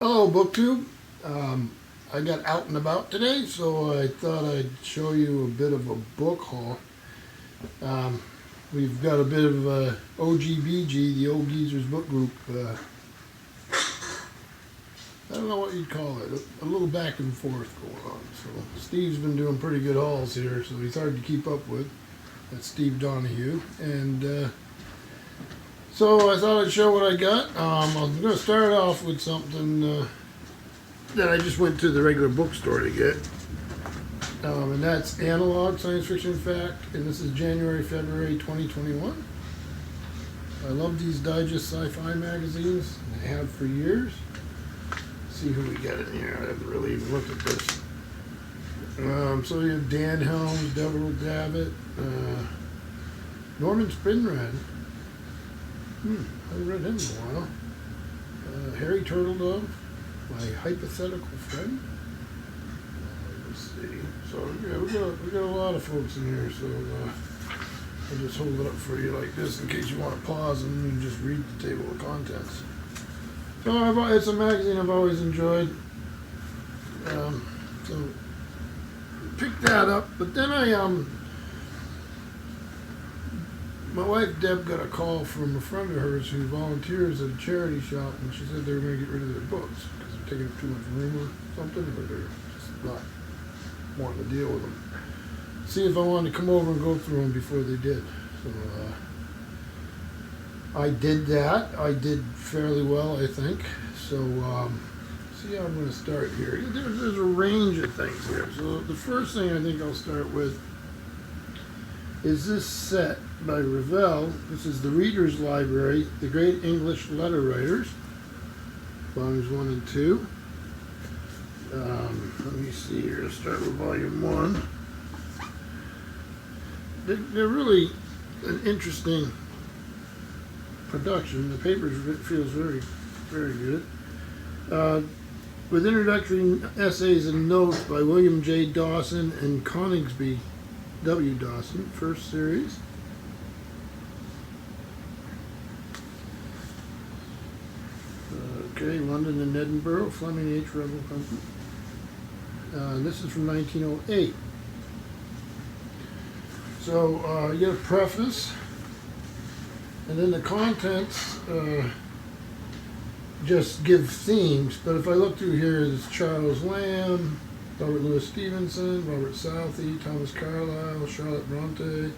Hello, BookTube. I got out and about today, so I thought I'd show you a bit of a book haul. We've got a bit of OGBG, the Old Geezers Book Group. I don't know what you'd call it, a little back and forth going on. So Steve's been doing pretty good hauls here, so he's hard to keep up with. That's Steve Donahue. And so I thought I'd show what I got. I'm going to start off with something that I just went to the regular bookstore to get. And that's Analog Science Fiction Fact, and this is January, February 2021. I love these digest sci-fi magazines, and I have for years. Let's see who we got in here. I haven't really even looked at this. So you have Dan Helms, Deborah Davitt, Norman Spinrad. I haven't read him in a while. Harry Turtledove, my hypothetical friend. Let's see. So yeah, we got a lot of folks in here. So I'll just hold it up for you like this in case you want to pause and you can just read the table of contents. So it's a magazine I've always enjoyed. So picked that up, but then my wife Deb got a call from a friend of hers who volunteers at a charity shop, and she said they were going to get rid of their books because they're taking up too much room or something, or they're just not wanting to deal with them. See if I wanted to come over and go through them before they did. So I did that. I did fairly well, I think. So see how I'm going to start here. There's a range of things here. So the first thing I think I'll start with is this set by Revell. This is the Reader's Library, The Great English Letter Writers, volumes 1 and 2. Let me see here. Let's start with volume 1. They're really an interesting production. The paper feels very, very good. With introductory essays and notes by William J. Dawson and Coningsby W. Dawson, first series. Okay, London and Edinburgh, Fleming H. Rebel Company. This is from 1908. So you get a preface, and then the contents just give themes. But if I look through here, there's Charles Lamb, Robert Louis Stevenson, Robert Southey, Thomas Carlyle, Charlotte Bronte,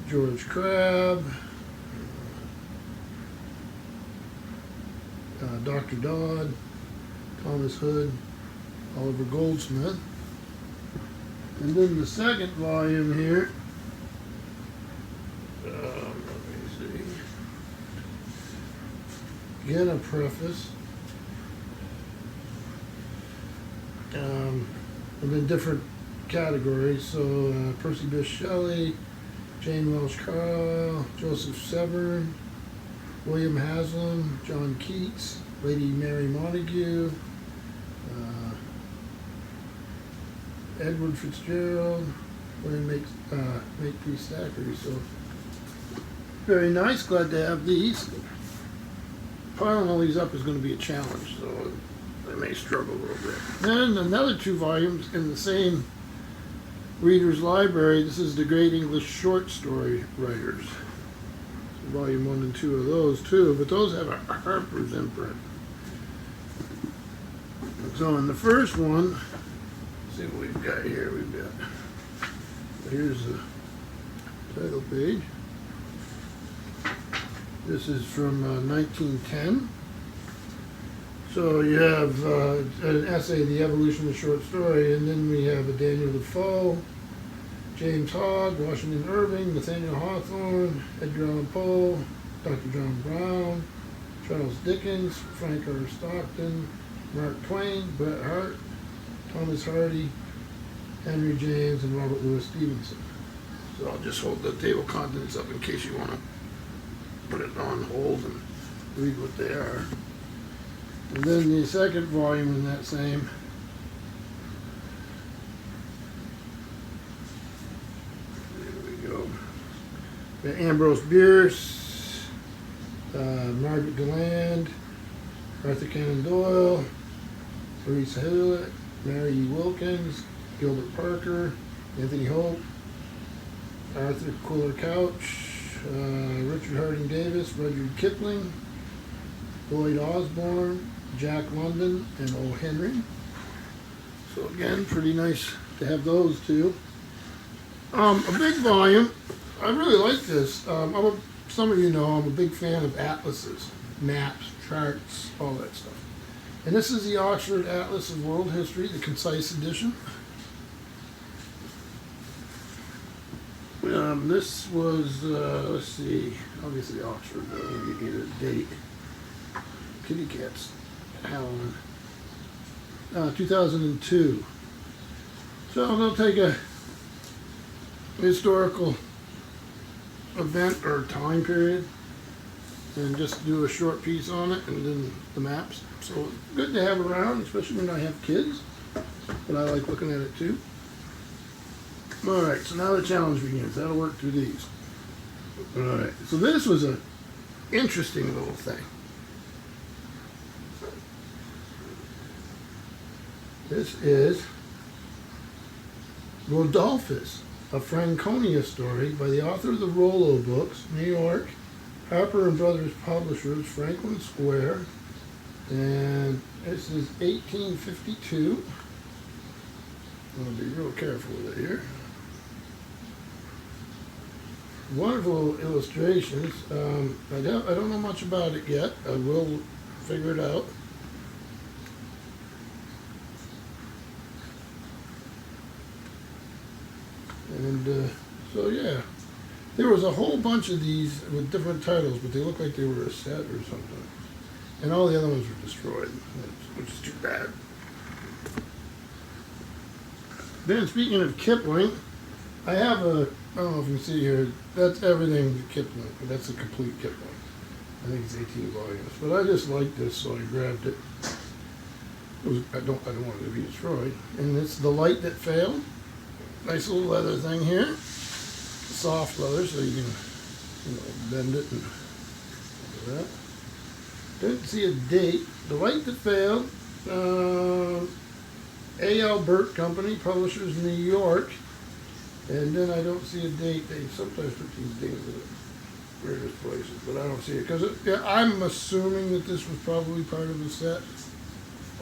George Crabbe, Dr. Dodd, Thomas Hood, Oliver Goldsmith. And then the second volume here, let me see, again a preface. And then different categories. So Percy Bysshe Shelley, Jane Welsh Carlyle, Joseph Severn, William Haslam, John Keats, Lady Mary Montagu, Edward Fitzgerald, William Makepeace Thackeray. So very nice. Glad to have these. Piling all these up is going to be a challenge, so I may struggle a little bit. Then another 2 volumes in the same Reader's Library. This is The Great English Short Story Writers. So volume 1 and 2 of those too, but those have a Harper's imprint. So in the first one, let's see what we've got here. Here's the title page. This is from 1910. So you have an essay, The Evolution of the Short Story, and then we have a Daniel Defoe, James Hogg, Washington Irving, Nathaniel Hawthorne, Edgar Allan Poe, Dr. John Brown, Charles Dickens, Frank R. Stockton, Mark Twain, Bret Harte, Thomas Hardy, Henry James, and Robert Louis Stevenson. So I'll just hold the table of contents up in case you want to put it on hold and read what they are. And then the second volume in that same, there we go, Ambrose Bierce, Margaret Deland, Arthur Conan Doyle, Maurice Hewlett, Mary E. Wilkins, Gilbert Parker, Anthony Hope, Arthur Quiller Couch, Richard Harding Davis, Rudyard Kipling, Lloyd Osborne, Jack London, and O. Henry. So again, pretty nice to have those two. A big volume. I really like this. Some of you know I'm a big fan of atlases, maps, charts, all that stuff. And this is the Oxford Atlas of World History, the concise edition. This was, let's see, obviously Oxford, you get a date. Kitty cats howling. 2002. So I'm going to take a historical event or time period and just do a short piece on it, and then the maps. So good to have around, especially when I have kids, but I like looking at it too. Alright, so now the challenge begins. That'll work through these. Alright, so this was an interesting little thing. This is Rodolphus, a Franconia story by the author of the Rollo books, New York, Harper and Brothers Publishers, Franklin Square, and this is 1852. I'm going to be real careful with it here. Wonderful illustrations. I don't know much about it yet. I will figure it out. And so yeah, there was a whole bunch of these with different titles, but they looked like they were a set or something. And all the other ones were destroyed, which is too bad. Then speaking of Kipling, I have I don't know if you can see here, that's everything Kipling, that's a complete Kipling. I think it's 18 volumes, but I just liked this, so I grabbed it. I don't want it to be destroyed. And it's The Light That Failed. Nice little leather thing here. Soft leather, so you can bend it and do that. Didn't see a date. The Light That Failed. A.L. Burt Company, publishers, New York. And then I don't see a date. They sometimes put these dates in the weirdest places, but I don't see it. Because I'm assuming that this was probably part of the set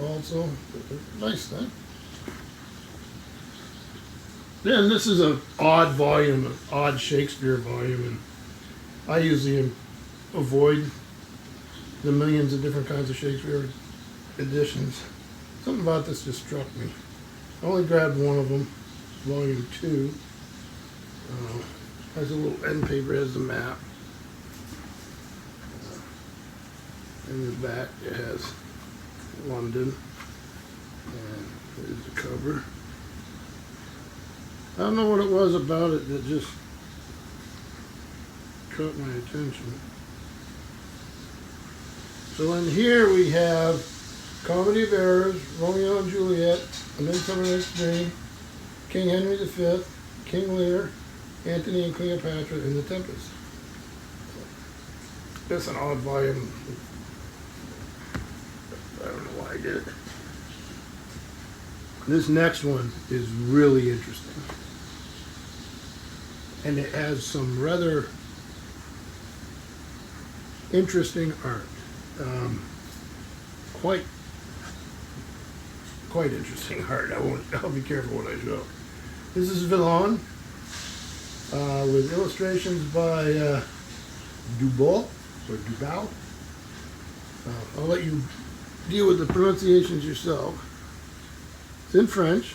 also. Nice thing. Then this is an odd volume, an odd Shakespeare volume, and I usually avoid the millions of different kinds of Shakespeare editions. Something about this just struck me. I only grabbed one of them, volume 2. Has a little end paper, has the map. In the back it has London, and there's the cover. I don't know what it was about it that just caught my attention. So in here we have Comedy of Errors, Romeo and Juliet, A Midsummer Night's Dream, King Henry V, King Lear, Antony and Cleopatra, and The Tempest. That's an odd volume. I don't know why I did it. This next one is really interesting. And it has some rather interesting art. Quite interesting art. I'll be careful what I show. This is Villon, with illustrations by Dubois, or Dubois. I'll let you deal with the pronunciations yourself. It's in French.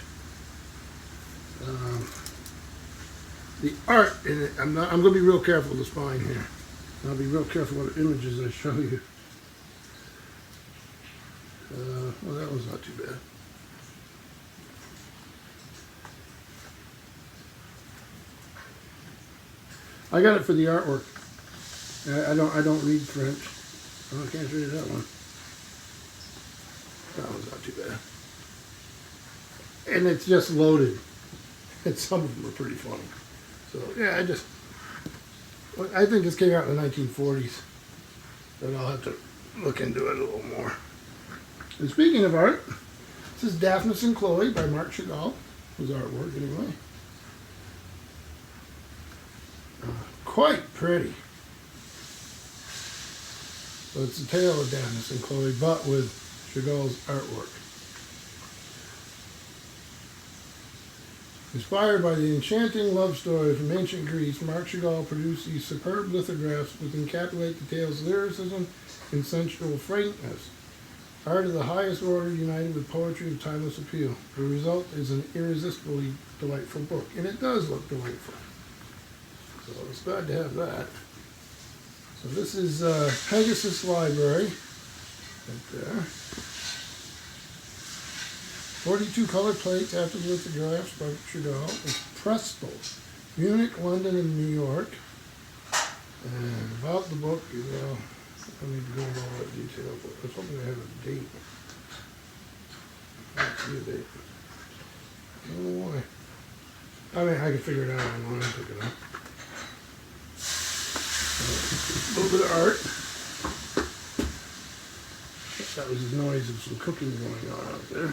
The art in it, I'm going to be real careful with the spine here. I'll be real careful what images I show you. Well, that was not too bad. I got it for the artwork. I don't read French. Oh, I can't read that one. That one's not too bad. And it's just loaded. And some of them are pretty funny. So yeah, I think this came out in the 1940s. But I'll have to look into it a little more. And speaking of art, this is Daphnis and Chloe by Marc Chagall. His artwork, anyway. Quite pretty. So it's the tale of Daphnis and Chloe, but with Chagall's artwork. Inspired by the enchanting love story from ancient Greece, Marc Chagall produced these superb lithographs that encapsulate the tale's lyricism and sensual frankness. Art of the highest order united with poetry of timeless appeal. The result is an irresistibly delightful book, and it does look delightful. So it's glad to have that. So this is Pegasus Library, right there. 42 color plates after the lithographs by Chagall. It's Presto, Munich, London, and New York. And about the book, well, I don't need to go into all that detail, but I was hoping to have a date. I don't see a date. I don't know why. I mean, I can figure it out online, pick it up. A little bit of art. That was the noise of some cooking going on out there.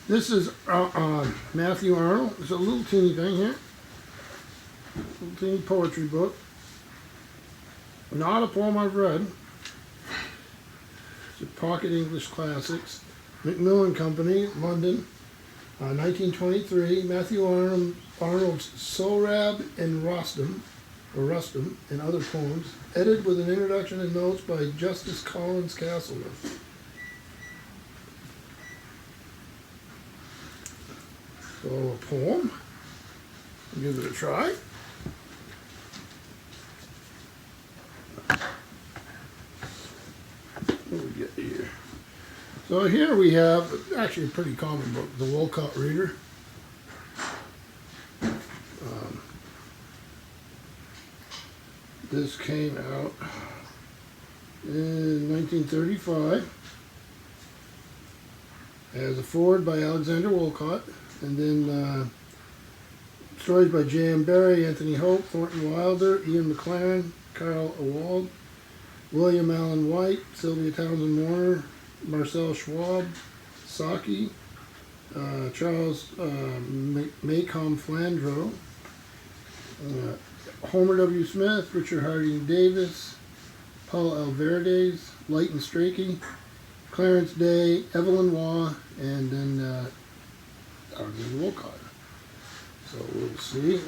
This is Matthew Arnold. It's a little teeny thing here. Little teeny poetry book. Not a poem I've read. It's a Pocket English Classics. Macmillan Company, London, 1923. Matthew Arnold's Sohrab and Rustum, and other poems, edited with an introduction and notes by Justice Collins Castleman. So a poem. I'll give it a try. What do we get here? So here we have actually a pretty common book, The Wolcott Reader. This came out in 1935 as a foreword by Alexander Wolcott, and then stories by J.M. Barrie, Anthony Hope, Thornton Wilder, Ian McLaren, Carl Ewald, William Allen White, Sylvia Townsend Warner, Marcel Schwab, Saki, Charles Maycomb Flandreau, Homer W. Smith, Richard Harding Davis, Paul Alverdes, Leighton Strachey, Clarence Day, Evelyn Waugh, and then Alexander Wolcott. So we'll see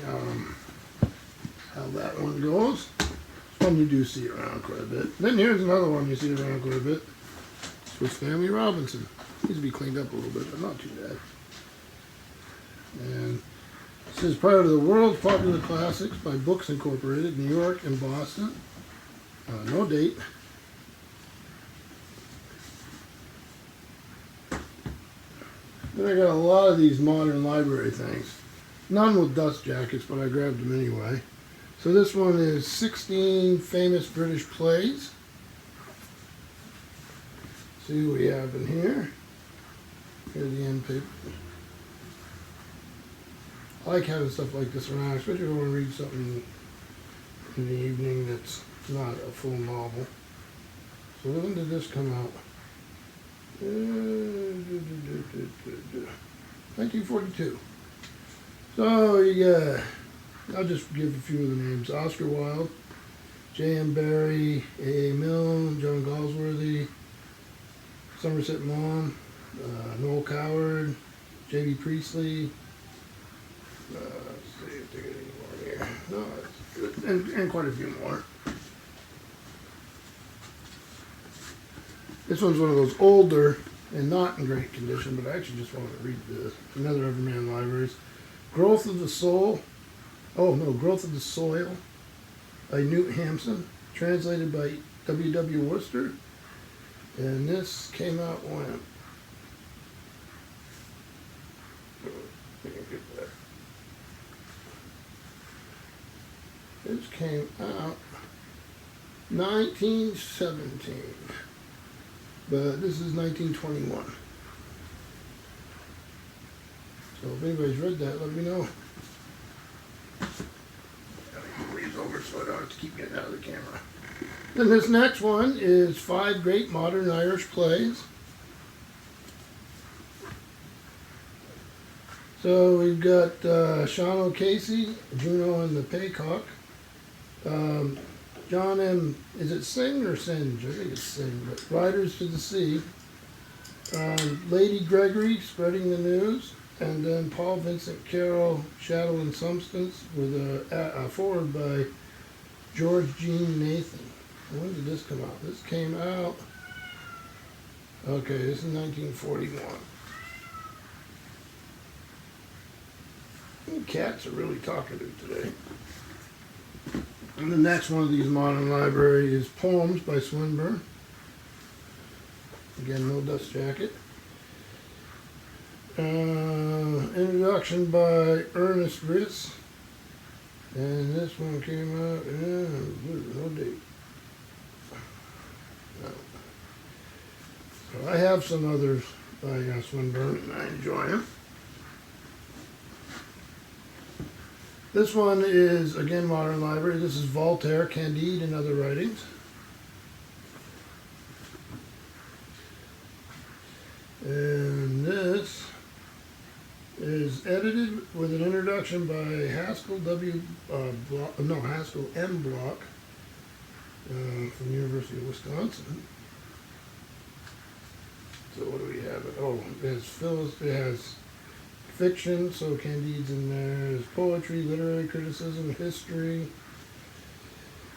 how that one goes. It's one you do see around quite a bit. Then here's another one you see around quite a bit. Swiss Family Robinson. Needs to be cleaned up a little bit, but not too bad. And this is part of the World's Popular Classics by Books Incorporated, New York and Boston. No date. Then I got a lot of these modern library things. None with dust jackets, but I grabbed them anyway. So this one is 16 famous British plays. See what we have in here. Here's the end paper. I like having stuff like this around, especially if I want to read something in the evening that's not a full novel. So when did this come out? 1942. So you got, I'll just give a few of the names. Oscar Wilde, J.M. Barrie, A.A. Milne, John Galsworthy, Somerset Maugham, Noel Coward, J.B. Priestley. Let's see if they get any more here. No, it's good. And quite a few more. This one's one of those older and not in great condition, but I actually just wanted to read this. Another Everyman Libraries. Growth of the Soul. Oh no, Growth of the Soil by Newt Hampson. Translated by W.W. Worcester. And this came out when? This came out 1917. But this is 1921. So if anybody's read that, let me know. Gotta move these over so I don't have to keep getting out of the camera. Then this next one is 5 great modern Irish plays. So we've got Sean O'Casey, Juno and the Paycock. John M. Is it Sing or Singe? I think it's Sing. But Riders to the Sea. Lady Gregory, Spreading the News. And then Paul Vincent Carroll, Shadow and Substance, with a foreword by George Jean Nathan. When did this come out? This came out, okay, this is 1941. Cats are really talkative today. And the next one of these modern library is Poems by Swinburne. Again, no dust jacket. Introduction by Ernest Ritz. And this one came out, no date. No. So I have some others by Swinburne, and I enjoy them. This one is, again, modern library. This is Voltaire, Candide, and Other Writings. And this is edited with an introduction by Haskell Haskell M. Block from the University of Wisconsin. So what do we have? Oh, it has fiction, so Candide's in there. There's poetry, literary criticism, history,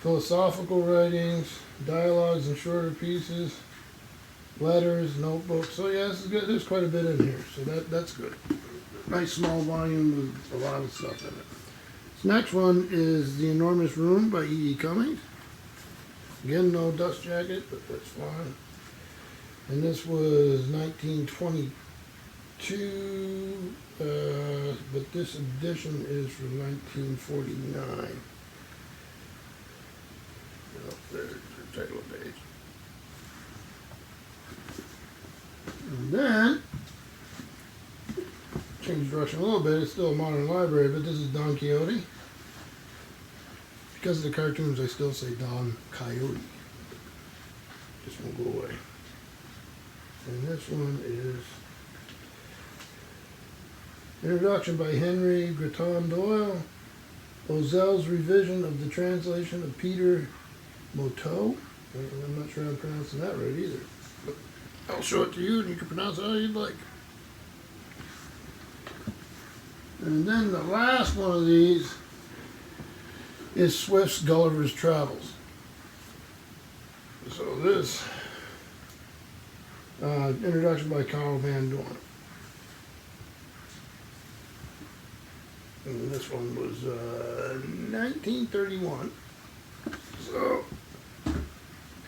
philosophical writings, dialogues and shorter pieces, letters, notebooks. So yeah, this is good. There's quite a bit in here, so that's good. Nice small volume with a lot of stuff in it. This next one is The Enormous Room by E.E. Cummings. Again, no dust jacket, but that's fine. And this was 1922, but this edition is from 1949. Oh, there's the title page. And then, change direction a little bit, it's still a modern library, but this is Don Quixote. Because of the cartoons, I still say Don Coyote. This won't go away. And this one is Introduction by Henry Grattan Doyle, Ozell's revision of the translation of Peter Moteau. I'm not sure I'm pronouncing that right either. But I'll show it to you and you can pronounce it how you'd like. And then the last one of these is Swift's Gulliver's Travels. So this, introduction by Carl Van Dorn. And this one was 1931. So,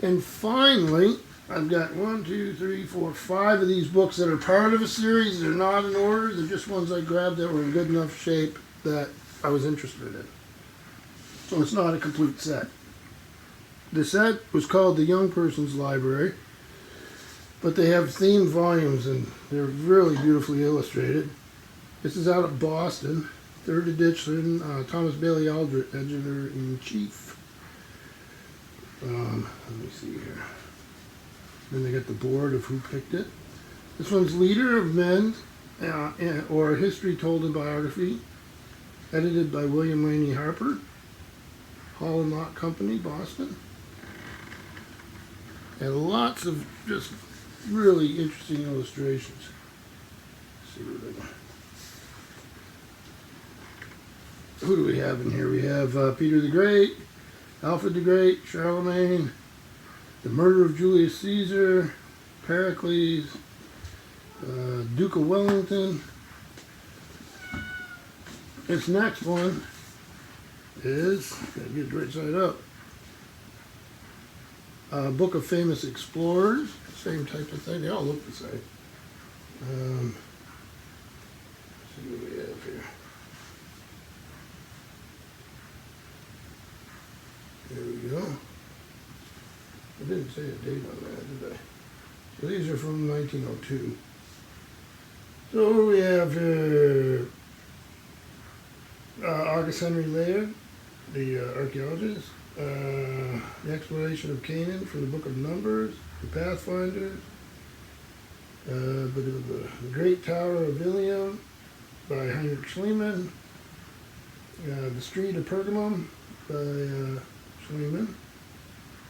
and finally, I've got 1, 2, 3, 4, 5 of these books that are part of a series. They're not in order. They're just ones I grabbed that were in good enough shape that I was interested in. So it's not a complete set. The set was called the Young Person's Library, but they have themed volumes and they're really beautifully illustrated. This is out of Boston, 3rd edition, Thomas Bailey Aldrich, editor-in-chief. Let me see here. Then they got the board of who picked it. This one's Leader of Men, or A History Told in Biography, edited by William Rainey Harper, Hall and Lock Company, Boston. And lots of just really interesting illustrations. Let's see what who do we have in here? We have Peter the Great, Alfred the Great, Charlemagne, the murder of Julius Caesar, Pericles, Duke of Wellington. This next one is, gotta get it right side up, Book of Famous Explorers, same type of thing. They all look the same. Let's see what we have here. There we go. I didn't say a date on that, did I? So these are from 1902. So what do we have here? August Henry Layard, the archaeologist. The Exploration of Canaan from the Book of Numbers. The Pathfinder. The Great Tower of Ilium. by Heinrich Schliemann. The Street of Pergamum by Schliemann.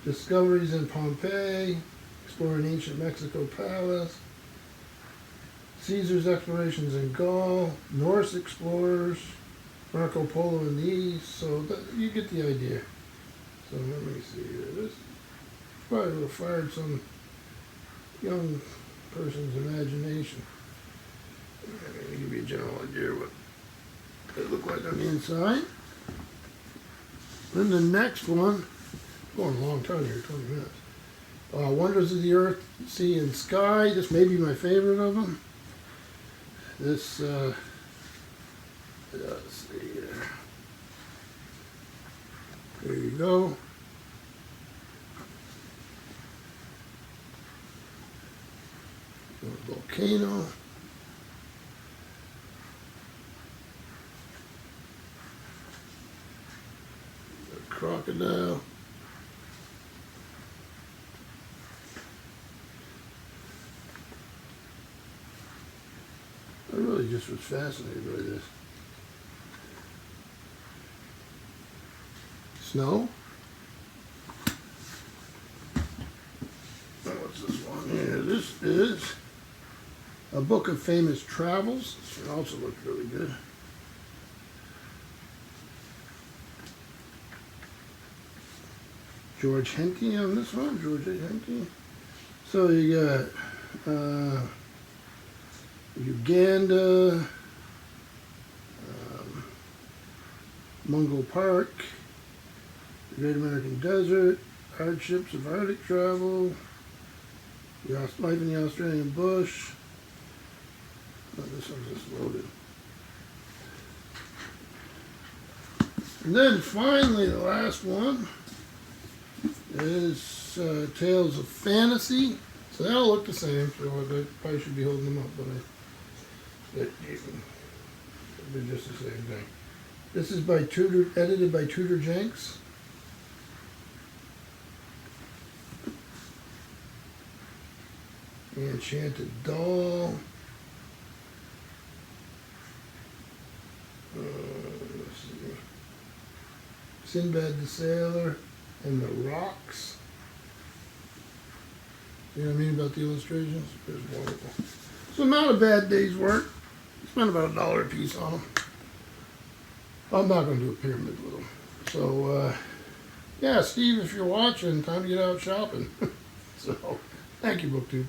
Discoveries in Pompeii, exploring ancient Mexico Palace. Caesar's explorations in Gaul, Norse explorers, Marco Polo in the East. So you get the idea. So let me see here. This probably would have fired some young person's imagination. I'm going to give you a general idea of what they look like on the inside. Then the next one, going a long time here, 20 minutes. Wonders of the Earth, Sea, and Sky. This may be my favorite of them. This, let's see here. There you go. A volcano. A crocodile. I really just was fascinated by this. Snow. What's this one here? This is a book of famous travels. This one also looks really good. George Henke on this one. George A. Henke. So you got Uganda, Mungo Park, the Great American Desert, hardships of Arctic travel, life in the Australian bush. Oh, this one's just loaded. And then finally, the last one is Tales of Fantasy. So they all look the same, so I probably should be holding them up, but they're just the same thing. This is by Tudor, edited by Tudor Jenks. The Enchanted Doll. Let's see. Sinbad the Sailor and the Rocks. You know what I mean about the illustrations? It's wonderful. So not a bad day's work. Spent about $1 a piece on them. I'm not going to do a pyramid with them. So, yeah, Steve, if you're watching, time to get out shopping. So, thank you, BookTube.